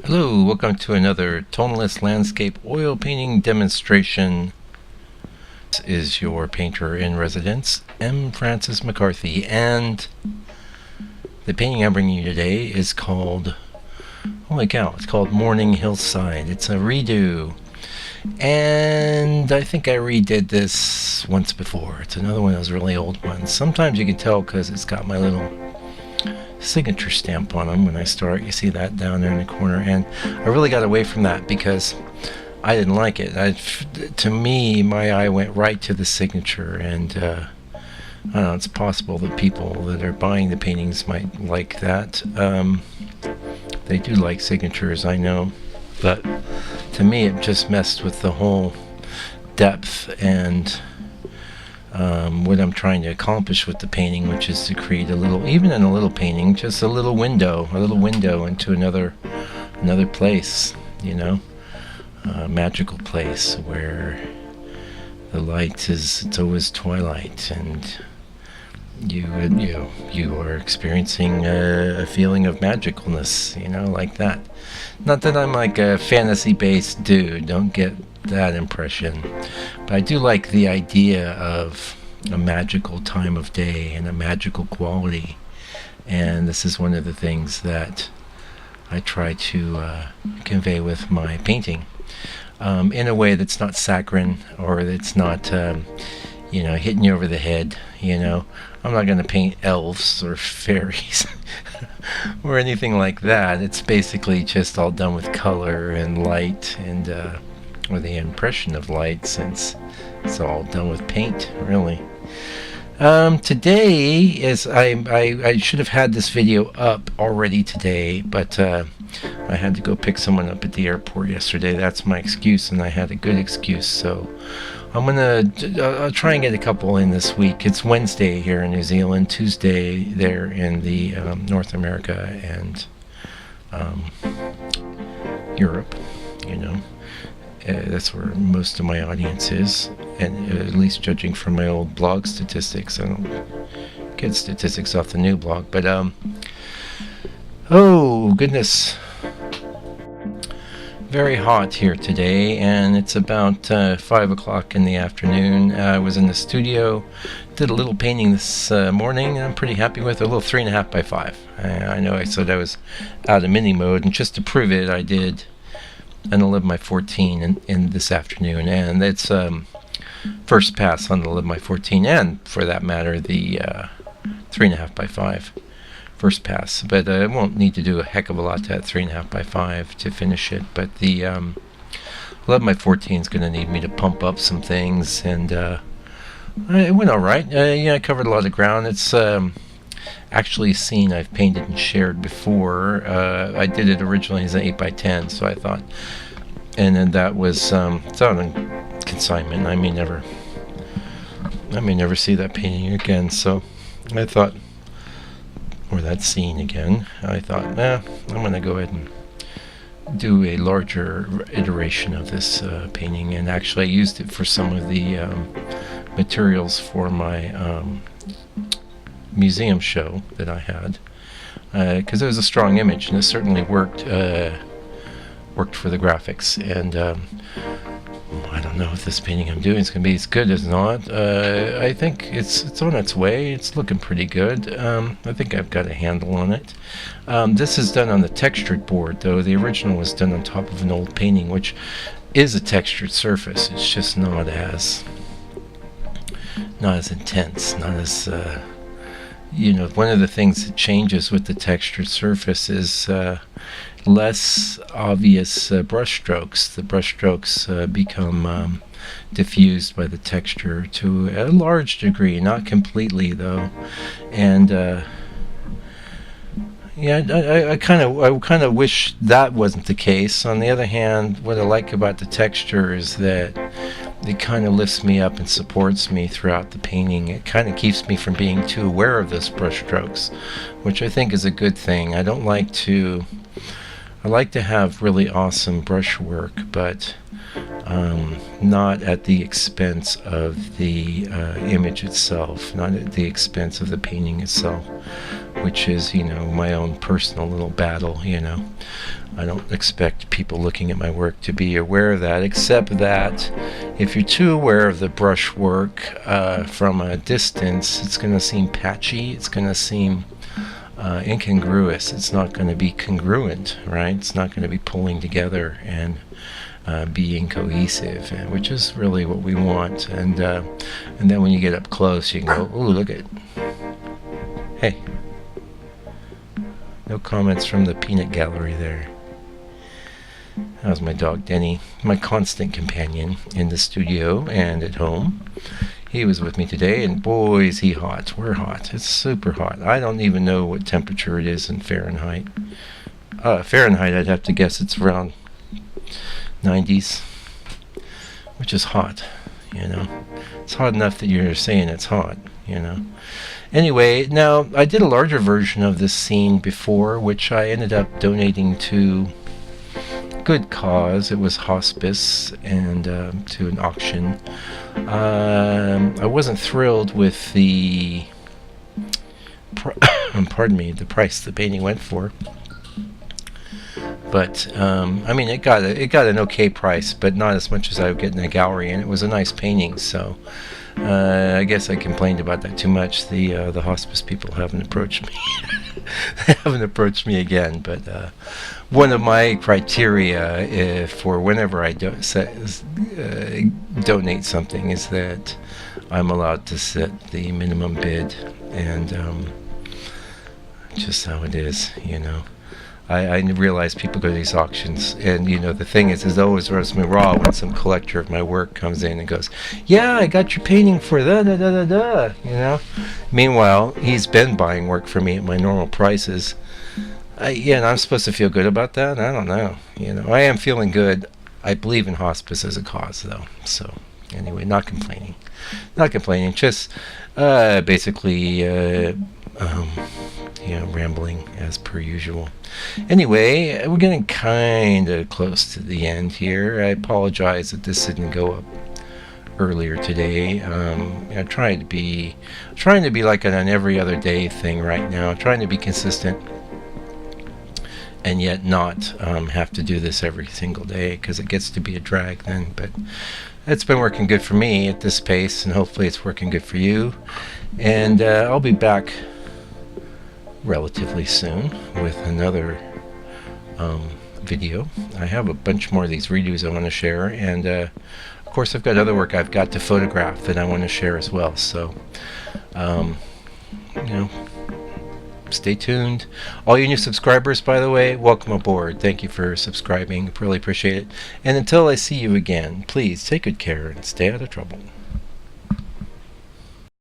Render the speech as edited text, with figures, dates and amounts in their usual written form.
Hello, welcome to another Tonalist landscape oil painting demonstration. This is your painter in residence, M. Francis McCarthy, and the painting I'm bringing you today is called, holy cow, it's called Morning Hillside. It's a redo, and I think I redid this once before. It's another one of those really old ones. Sometimes you can tell because it's got my little signature stamp on them when I start. You see that down there in the corner, and I really got away from that because I didn't like it. To me, my eye went right to the signature, and I don't know, it's possible that people that are buying the paintings might like that. They do like signatures, I know, but to me it just messed with the whole depth and what I'm trying to accomplish with the painting, which is to create a little, even in a little painting, just a little window into another place, you know, a magical place where the light it's always twilight, and you are experiencing a feeling of magicalness, you know, like that. Not that I'm like a fantasy-based dude, don't get that impression, but I do like the idea of a magical time of day and a magical quality, and this is one of the things that I try to convey with my painting, in a way that's not saccharine, or that's not hitting you over the head. I'm not going to paint elves or fairies or anything like that. It's basically just all done with color and light, and or the impression of light, since it's all done with paint, really. Today is I should have had this video up already today, but I had to go pick someone up at the airport yesterday. That's my excuse, and I had a good excuse, so I'll try and get a couple in this week. It's Wednesday here in New Zealand, Tuesday there in the North America and Europe, that's where most of my audience is, and at least judging from my old blog statistics. I don't get statistics off the new blog, but oh goodness, very hot here today, and it's about 5 o'clock in the afternoon. I was in the studio, did a little painting this morning, and I'm pretty happy with it. A little 3.5 by 5. I know I said I was out of mini mode, and just to prove it, I did an 11 by 14 in this afternoon, and it's first pass on the 11 by 14, and for that matter the 3.5 by 5 first pass, but I won't need to do a heck of a lot to that 3.5 by 5 to finish it. But the 11 by 14 is going to need me to pump up some things, and it went all right. I covered a lot of ground. It's actually a scene I've painted and shared before. I did it originally as an 8 by 10, so I thought, and then that was it's on consignment. I may never see that painting again, so I thought, or that scene again, I thought, I'm going to go ahead and do a larger iteration of this painting, and actually I used it for some of the materials for my museum show that I had, because it was a strong image, and it certainly worked for the graphics. And I don't know if this painting I'm doing is going to be as good as not. I think it's on its way. It's looking pretty good. I think I've got a handle on it. This is done on the textured board, though. The original was done on top of an old painting, which is a textured surface. It's just not as intense, not as one of the things that changes with the textured surface is less obvious brush strokes. The brush strokes become diffused by the texture to a large degree, not completely though. And I kind of wish that wasn't the case. On the other hand, what I like about the texture is that it kind of lifts me up and supports me throughout the painting. It kind of keeps me from being too aware of those brush strokes, which I think is a good thing. I like to have really awesome brush work, but not at the expense of the image itself, not at the expense of the painting itself. which is, my own personal little battle. I don't expect people looking at my work to be aware of that, except that if you're too aware of the brushwork from a distance, it's going to seem patchy, it's going to seem incongruous, it's not going to be congruent, right? It's not going to be pulling together and being cohesive, which is really what we want. And then when you get up close, you can go, "Ooh, look at." Hey, no comments from the peanut gallery there. That was my dog Denny, my constant companion in the studio and at home. He was with me today, and boy, is he hot. We're hot. It's super hot. I don't even know what temperature it is in Fahrenheit. Fahrenheit, I'd have to guess it's around 90s, which is hot. It's hot enough that you're saying it's hot. Anyway, now I did a larger version of this scene before, which I ended up donating to good cause. It was hospice, and to an auction. I wasn't thrilled with the the price the painting went for. But it got an okay price, but not as much as I would get in a gallery, and it was a nice painting. So I guess I complained about that too much. The hospice people haven't approached me. They haven't approached me again. But one of my criteria for whenever I donate something is that I'm allowed to set the minimum bid, and just how it is, I realize people go to these auctions, and the thing is, it always rubs me raw when some collector of my work comes in and goes, "Yeah, I got your painting for da da da da da," Meanwhile, he's been buying work for me at my normal prices. And I'm supposed to feel good about that? I don't know. I am feeling good. I believe in hospice as a cause, though. So anyway, not complaining. Just basically, rambling as per usual. Anyway, we're getting kind of close to the end here. I apologize that this didn't go up earlier today. I'm trying to be like an every other day thing right now. Trying to be consistent, and yet not have to do this every single day, because it gets to be a drag then. But it's been working good for me at this pace, and hopefully it's working good for you. And I'll be back relatively soon with another video. I have a bunch more of these redos I want to share, and of course I've got other work I've got to photograph that I want to share as well. So stay tuned. All you new subscribers, by the way, welcome aboard. Thank you for subscribing. Really appreciate it. And until I see you again, please take good care and stay out of trouble.